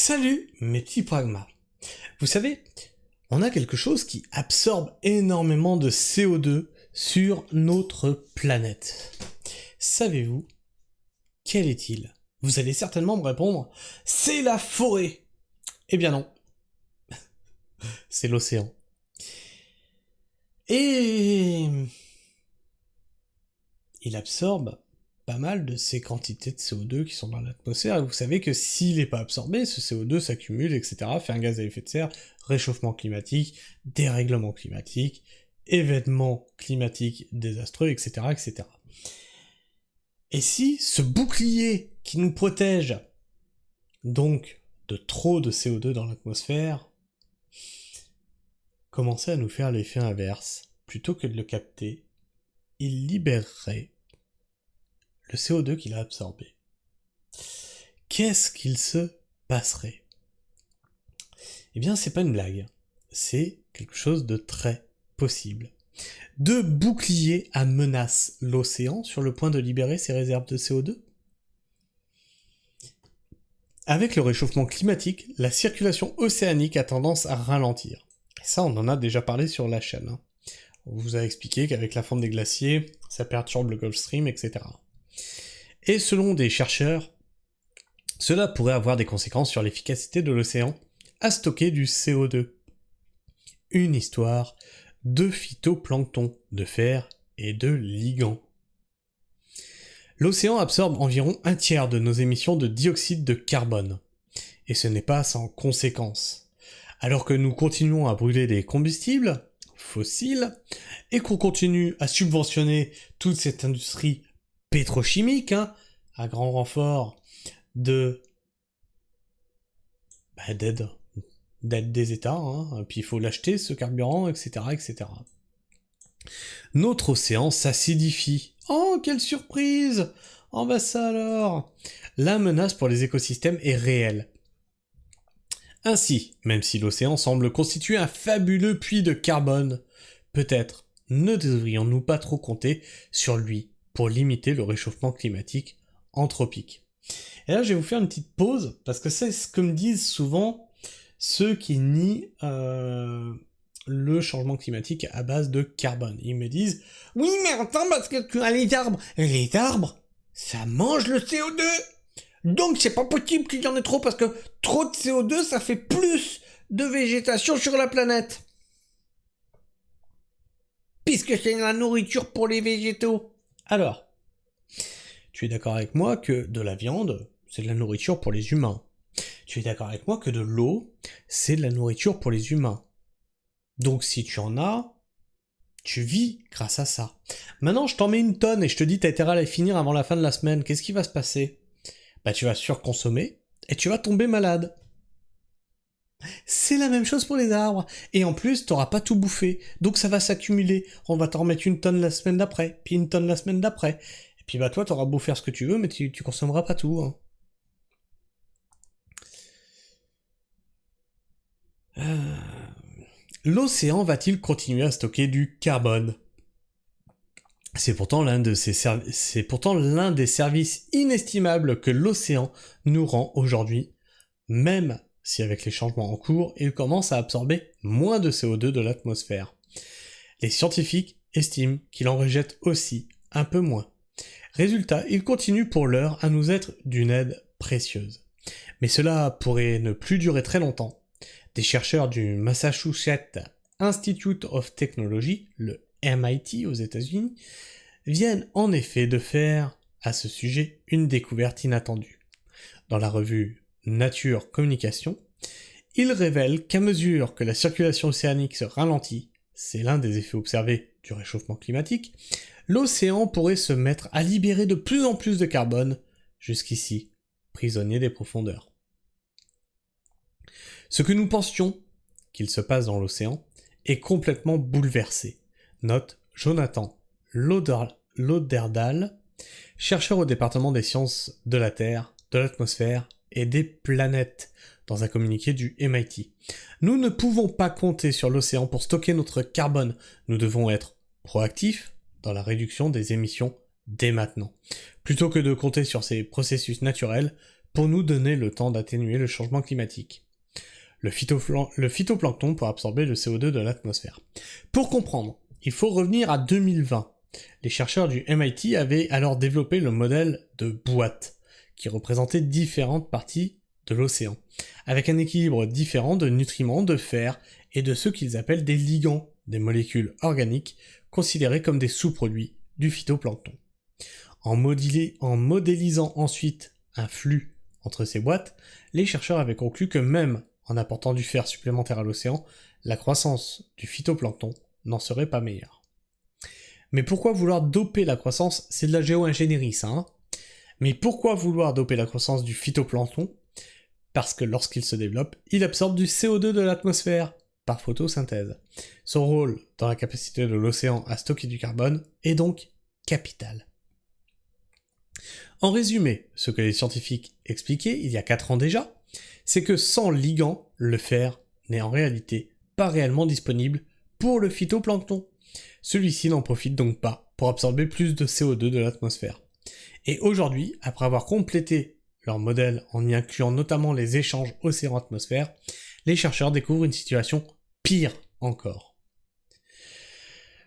Salut mes petits pragmas. Vous savez, on a quelque chose qui absorbe énormément de CO2 sur notre planète. Savez-vous quel est-il? Vous allez certainement me répondre, c'est la forêt. Eh bien non, c'est l'océan. Et il absorbe pas mal de ces quantités de CO2 qui sont dans l'atmosphère, et vous savez que s'il n'est pas absorbé, ce CO2 s'accumule, etc., fait un gaz à effet de serre, réchauffement climatique, dérèglement climatique, événements climatiques désastreux, etc., etc. Et si ce bouclier qui nous protège, donc, de trop de CO2 dans l'atmosphère, commençait à nous faire l'effet inverse, plutôt que de le capter, il libérerait le CO2 qu'il a absorbé. Qu'est-ce qu'il se passerait? Eh bien, c'est pas une blague. C'est quelque chose de très possible. Deux boucliers menacent l'océan sur le point de libérer ses réserves de CO2. Avec le réchauffement climatique, la circulation océanique a tendance à ralentir. Et ça, on en a déjà parlé sur la chaîne. On vous a expliqué qu'avec la fonte des glaciers, ça perturbe le Gulf Stream, etc. Et selon des chercheurs, cela pourrait avoir des conséquences sur l'efficacité de l'océan à stocker du CO2. Une histoire de phytoplancton, de fer et de ligands. L'océan absorbe environ un tiers de nos émissions de dioxyde de carbone. Et ce n'est pas sans conséquences. Alors que nous continuons à brûler des combustibles fossiles, et qu'on continue à subventionner toute cette industrie pétrochimique, à grand renfort d'aide des États, puis il faut l'acheter, ce carburant, etc., etc. Notre océan s'acidifie. Oh, quelle surprise! Oh bah ça alors! La menace pour les écosystèmes est réelle. Ainsi, même si l'océan semble constituer un fabuleux puits de carbone, peut-être ne devrions-nous pas trop compter sur lui pour limiter le réchauffement climatique anthropique. Et là, je vais vous faire une petite pause, parce que c'est ce que me disent souvent ceux qui nient le changement climatique à base de carbone. Ils me disent « Oui, mais attends, parce que tu as les arbres, ça mange le CO2 ! Donc c'est pas possible qu'il y en ait trop, parce que trop de CO2, ça fait plus de végétation sur la planète. Puisque c'est la nourriture pour les végétaux. » Alors, tu es d'accord avec moi que de la viande, c'est de la nourriture pour les humains. Tu es d'accord avec moi que de l'eau, c'est de la nourriture pour les humains. Donc si tu en as, tu vis grâce à ça. Maintenant, je t'en mets une tonne et je te dis t'as intérêt à la finir avant la fin de la semaine. Qu'est-ce qui va se passer? Bah tu vas surconsommer et tu vas tomber malade. C'est la même chose pour les arbres. Et en plus, t'auras pas tout bouffé. Donc ça va s'accumuler. On va t'en remettre une tonne la semaine d'après, puis une tonne la semaine d'après. Et puis bah toi, t'auras beau faire ce que tu veux, mais tu consommeras pas tout. L'océan va-t-il continuer à stocker du carbone? C'est pourtant l'un des services inestimables que l'océan nous rend aujourd'hui, même si avec les changements en cours, il commence à absorber moins de CO2 de l'atmosphère. Les scientifiques estiment qu'il en rejette aussi un peu moins. Résultat, il continue pour l'heure à nous être d'une aide précieuse. Mais cela pourrait ne plus durer très longtemps. Des chercheurs du Massachusetts Institute of Technology, le MIT aux États-Unis, viennent en effet de faire à ce sujet une découverte inattendue. Dans la revue Nature Communication, ils révèlent qu'à mesure que la circulation océanique se ralentit, c'est l'un des effets observés du réchauffement climatique, l'océan pourrait se mettre à libérer de plus en plus de carbone, jusqu'ici prisonnier des profondeurs. Ce que nous pensions qu'il se passe dans l'océan est complètement bouleversé, note Jonathan Lauderdale, chercheur au département des sciences de la Terre, de l'atmosphère et des planètes, dans un communiqué du MIT. Nous ne pouvons pas compter sur l'océan pour stocker notre carbone. Nous devons être proactifs dans la réduction des émissions dès maintenant. Plutôt que de compter sur ces processus naturels, pour nous donner le temps d'atténuer le changement climatique. Le phytoplancton pour absorber le CO2 de l'atmosphère. Pour comprendre, il faut revenir à 2020. Les chercheurs du MIT avaient alors développé le modèle de boîte, qui représentait différentes parties de l'océan, avec un équilibre différent de nutriments, de fer et de ceux qu'ils appellent des ligands, des molécules organiques considérées comme des sous-produits du phytoplancton. En modélisant ensuite un flux entre ces boîtes, les chercheurs avaient conclu que même en apportant du fer supplémentaire à l'océan, la croissance du phytoplancton n'en serait pas meilleure. Mais pourquoi vouloir doper la croissance? C'est de la géo-ingénierie ça, hein. Mais pourquoi vouloir doper la croissance du phytoplancton? Parce que lorsqu'il se développe, il absorbe du CO2 de l'atmosphère par photosynthèse. Son rôle dans la capacité de l'océan à stocker du carbone est donc capital. En résumé, ce que les scientifiques expliquaient il y a 4 ans déjà, c'est que sans ligand, le fer n'est en réalité pas réellement disponible pour le phytoplancton. Celui-ci n'en profite donc pas pour absorber plus de CO2 de l'atmosphère. Et aujourd'hui, après avoir complété leur modèle en y incluant notamment les échanges océan-atmosphère, les chercheurs découvrent une situation pire encore.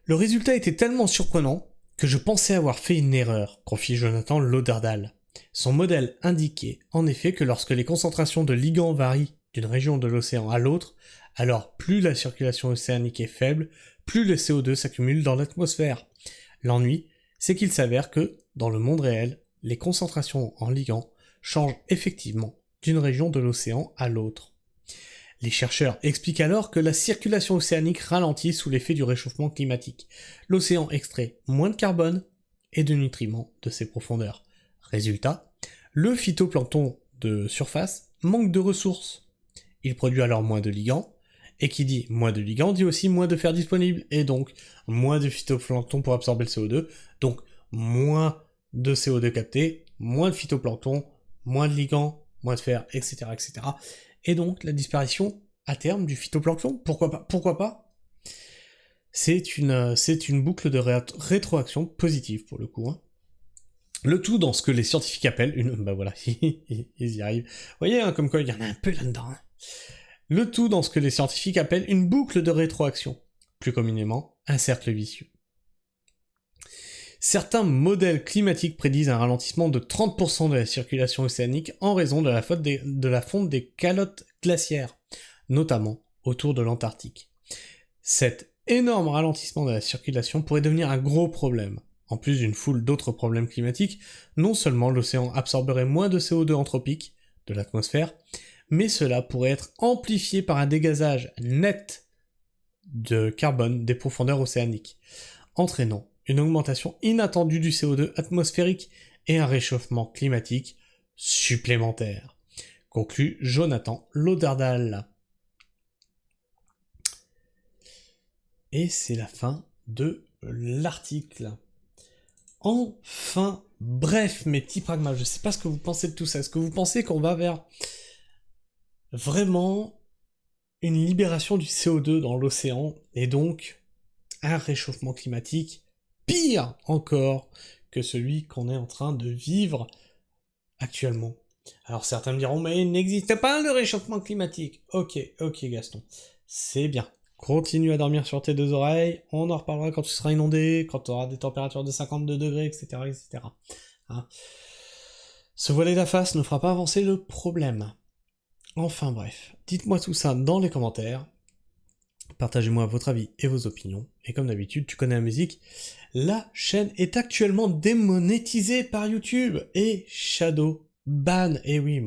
Le résultat était tellement surprenant que je pensais avoir fait une erreur, confie Jonathan Lauderdale. Son modèle indiquait en effet que lorsque les concentrations de ligands varient d'une région de l'océan à l'autre, alors plus la circulation océanique est faible, plus le CO2 s'accumule dans l'atmosphère. L'ennui, c'est qu'il s'avère que, dans le monde réel, les concentrations en ligands changent effectivement d'une région de l'océan à l'autre. Les chercheurs expliquent alors que la circulation océanique ralentit sous l'effet du réchauffement climatique. L'océan extrait moins de carbone et de nutriments de ses profondeurs. Résultat, le phytoplancton de surface manque de ressources. Il produit alors moins de ligands, et qui dit moins de ligands dit aussi moins de fer disponible, et donc moins de phytoplancton pour absorber le CO2, donc moins de CO2 capté, moins de phytoplancton, moins de ligands, moins de fer, etc., etc. Et donc la disparition à terme du phytoplancton, pourquoi pas. C'est une boucle de rétroaction positive pour le coup, hein. Le tout dans ce que les scientifiques appellent une... Bah voilà, ils y arrivent. Vous voyez, hein, comme quoi il y en a un peu là-dedans. Hein. Le tout dans ce que les scientifiques appellent une boucle de rétroaction. Plus communément, un cercle vicieux. Certains modèles climatiques prédisent un ralentissement de 30% de la circulation océanique en raison de la fonte des calottes glaciaires, notamment autour de l'Antarctique. Cet énorme ralentissement de la circulation pourrait devenir un gros problème. En plus d'une foule d'autres problèmes climatiques, non seulement l'océan absorberait moins de CO2 anthropique de l'atmosphère, mais cela pourrait être amplifié par un dégazage net de carbone des profondeurs océaniques, entraînant une augmentation inattendue du CO2 atmosphérique et un réchauffement climatique supplémentaire, conclut Jonathan Lauderdale. Et c'est la fin de l'article. Enfin, bref, mes petits pragmas, je sais pas ce que vous pensez de tout ça. Est-ce que vous pensez qu'on va vers vraiment une libération du CO2 dans l'océan et donc un réchauffement climatique pire encore que celui qu'on est en train de vivre actuellement? Alors certains me diront, mais il n'existe pas le réchauffement climatique. Ok Gaston, c'est bien. Continue à dormir sur tes deux oreilles, on en reparlera quand tu seras inondé, quand tu auras des températures de 52 degrés, etc. etc. Hein. Se voiler la face ne fera pas avancer le problème. Enfin bref, dites-moi tout ça dans les commentaires, partagez-moi votre avis et vos opinions, et comme d'habitude, tu connais la musique, la chaîne est actuellement démonétisée par YouTube, et Shadow ban, et oui,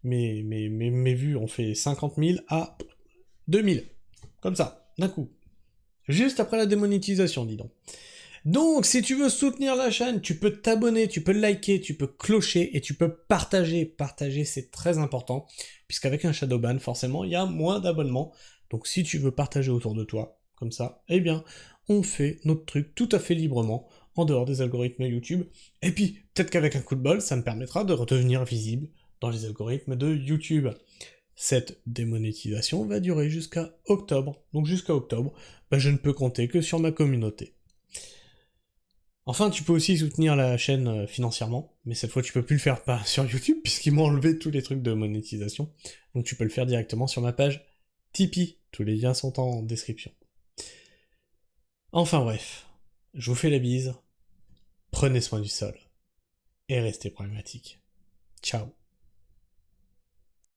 mes vues ont fait 50 000 à 2000. Comme ça, d'un coup. Juste après la démonétisation, dis donc. Donc, si tu veux soutenir la chaîne, tu peux t'abonner, tu peux liker, tu peux clocher et tu peux partager. Partager, c'est très important, puisqu'avec un shadowban, forcément, il y a moins d'abonnements. Donc, si tu veux partager autour de toi, comme ça, eh bien, on fait notre truc tout à fait librement, en dehors des algorithmes YouTube. Et puis, peut-être qu'avec un coup de bol, ça me permettra de redevenir visible dans les algorithmes de YouTube. Cette démonétisation va durer jusqu'à octobre. Donc jusqu'à octobre, je ne peux compter que sur ma communauté. Enfin, tu peux aussi soutenir la chaîne financièrement, mais cette fois tu peux plus le faire pas sur YouTube, puisqu'ils m'ont enlevé tous les trucs de monétisation. Donc tu peux le faire directement sur ma page Tipeee, tous les liens sont en description. Enfin bref, je vous fais la bise, prenez soin du sol, et restez pragmatique. Ciao.